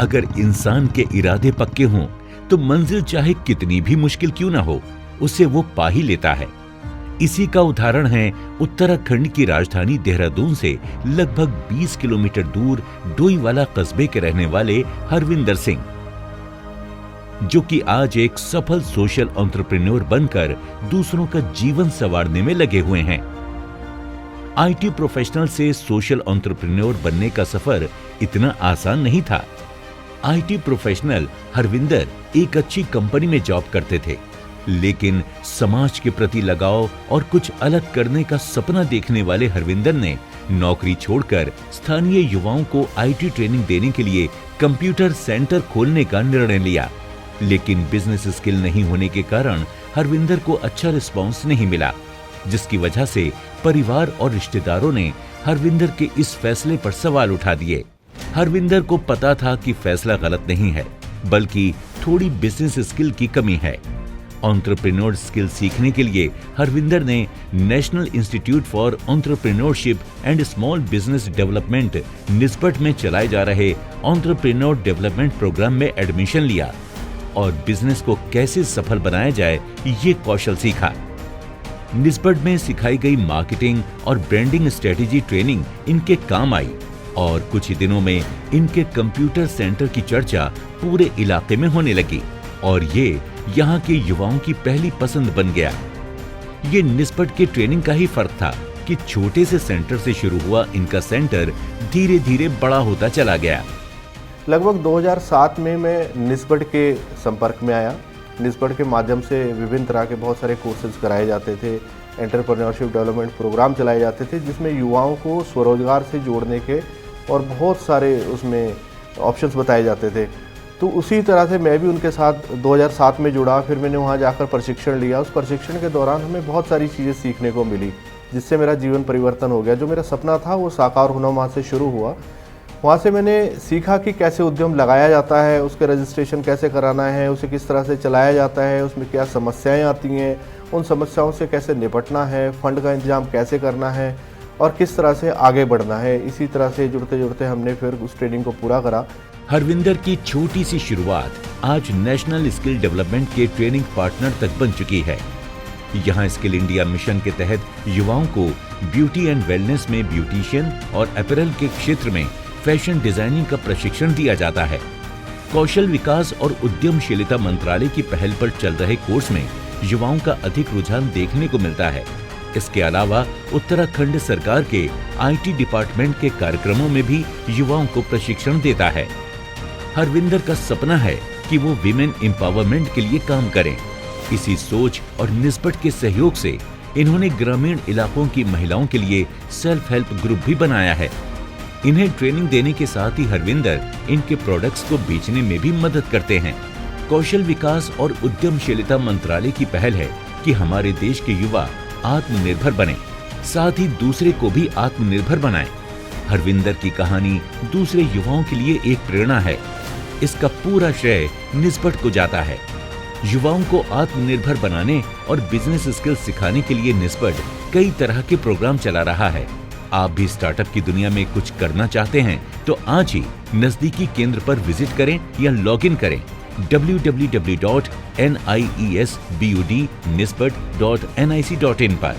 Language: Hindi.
अगर इंसान के इरादे पक्के हों तो मंजिल चाहे कितनी भी मुश्किल क्यों ना हो, उसे वो पा ही लेता है। इसी का उदाहरण है उत्तराखंड की राजधानी देहरादून से लगभग 20 किलोमीटर दूर डोईवाला कस्बे के रहने वाले हरविंदर सिंह, जो कि आज एक सफल सोशल एंटरप्रेन्योर बनकर दूसरों का जीवन संवारने में लगे हुए हैं। आईटी प्रोफेशनल से सोशल एंटरप्रेन्योर बनने का सफर इतना आसान नहीं था। आईटी प्रोफेशनल हरविंदर एक अच्छी कंपनी में जॉब करते थे, लेकिन समाज के प्रति लगाव और कुछ अलग करने का सपना देखने वाले हरविंदर ने नौकरी छोड़कर स्थानीय युवाओं को आईटी ट्रेनिंग देने के लिए कंप्यूटर सेंटर खोलने का निर्णय लिया। लेकिन बिजनेस स्किल नहीं होने के कारण हरविंदर को अच्छा रिस्पांस नहीं मिला, जिसकी वजह से परिवार और रिश्तेदारों ने हरविंदर के इस फैसले पर सवाल उठा दिए। हरविंदर को पता था कि फैसला गलत नहीं है, बल्कि थोड़ी बिजनेस स्किल की कमी है। एंटरप्रेन्योर स्किल सीखने के लिए हरविंदर ने national institute for entrepreneurship and small business development निस्बत में चलाए जा रहे एंटरप्रेन्योर डेवलपमेंट प्रोग्राम में एडमिशन लिया और बिजनेस को कैसे सफल बनाया जाए ये कौशल सीखा। निस्बत में सिखाई गई मार्केटिंग और ब्रांडिंग स्ट्रेटेजी ट्रेनिंग इनके काम आई और कुछ ही दिनों में इनके कंप्यूटर सेंटर की चर्चा पूरे इलाके में होने लगी और ये यहाँ के युवाओं की पहली पसंद बन गया। ये निस्बत के ट्रेनिंग का ही फर्क था कि छोटे से सेंटर से शुरू हुआ इनका सेंटर धीरे धीरे बड़ा होता चला गया। लगभग 2007 में मैं निस्बत के संपर्क में आया। निस्बत के माध्यम से विभिन्न तरह के बहुत सारे कोर्सेज कराए जाते थे, एंटरप्रेन्योरशिप डेवलपमेंट प्रोग्राम चलाए जाते थे, जिसमें युवाओं को स्वरोजगार से जोड़ने के और बहुत सारे उसमें ऑप्शंस बताए जाते थे। तो उसी तरह से मैं भी उनके साथ 2007 में जुड़ा। फिर मैंने वहाँ जाकर प्रशिक्षण लिया। उस प्रशिक्षण के दौरान हमें बहुत सारी चीज़ें सीखने को मिली, जिससे मेरा जीवन परिवर्तन हो गया। जो मेरा सपना था वो साकार होना वहाँ से शुरू हुआ। वहाँ से मैंने सीखा कि कैसे उद्यम लगाया जाता है, उसके रजिस्ट्रेशन कैसे कराना है, उसे किस तरह से चलाया जाता है, उसमें क्या समस्याएं आती हैं, उन समस्याओं से कैसे निपटना है, फंड का इंतजाम कैसे करना है और किस तरह से आगे बढ़ना है। इसी तरह से जुड़ते जुड़ते हमने फिर उस ट्रेनिंग को पूरा करा। हरविंदर की छोटी सी शुरुआत आज नेशनल स्किल डेवलपमेंट के ट्रेनिंग पार्टनर तक बन चुकी है। यहाँ स्किल इंडिया मिशन के तहत युवाओं को ब्यूटी एंड वेलनेस में ब्यूटिशियन और अपैरल के क्षेत्र में फैशन डिजाइनिंग का प्रशिक्षण दिया जाता है। कौशल विकास और उद्यमशीलता मंत्रालय की पहल पर चल रहे कोर्स में युवाओं का अधिक रुझान देखने को मिलता है। इसके अलावा उत्तराखंड सरकार के आईटी डिपार्टमेंट के कार्यक्रमों में भी युवाओं को प्रशिक्षण देता है। हरविंदर का सपना है कि वो विमेन एम्पावरमेंट के लिए काम करें। इसी सोच और निस्बत के सहयोग से इन्होंने ग्रामीण इलाकों की महिलाओं के लिए सेल्फ हेल्प ग्रुप भी बनाया है। इन्हें ट्रेनिंग देने के साथ ही हरविंदर इनके प्रोडक्ट्स को बेचने में भी मदद करते हैं। कौशल विकास और उद्यमशीलता मंत्रालय की पहल है कि हमारे देश के युवा आत्मनिर्भर बने, साथ ही दूसरे को भी आत्मनिर्भर बनाएं। हरविंदर की कहानी दूसरे युवाओं के लिए एक प्रेरणा है। इसका पूरा श्रेय निस्बत को जाता है। युवाओं को आत्मनिर्भर बनाने और बिजनेस स्किल सिखाने के लिए निस्बत कई तरह के प्रोग्राम चला रहा है। आप भी स्टार्टअप की दुनिया में कुछ करना चाहते हैं तो आज ही नजदीकी केंद्र पर विजिट करें या लॉग इन करें www.niesbudnisbat.nic.in पर।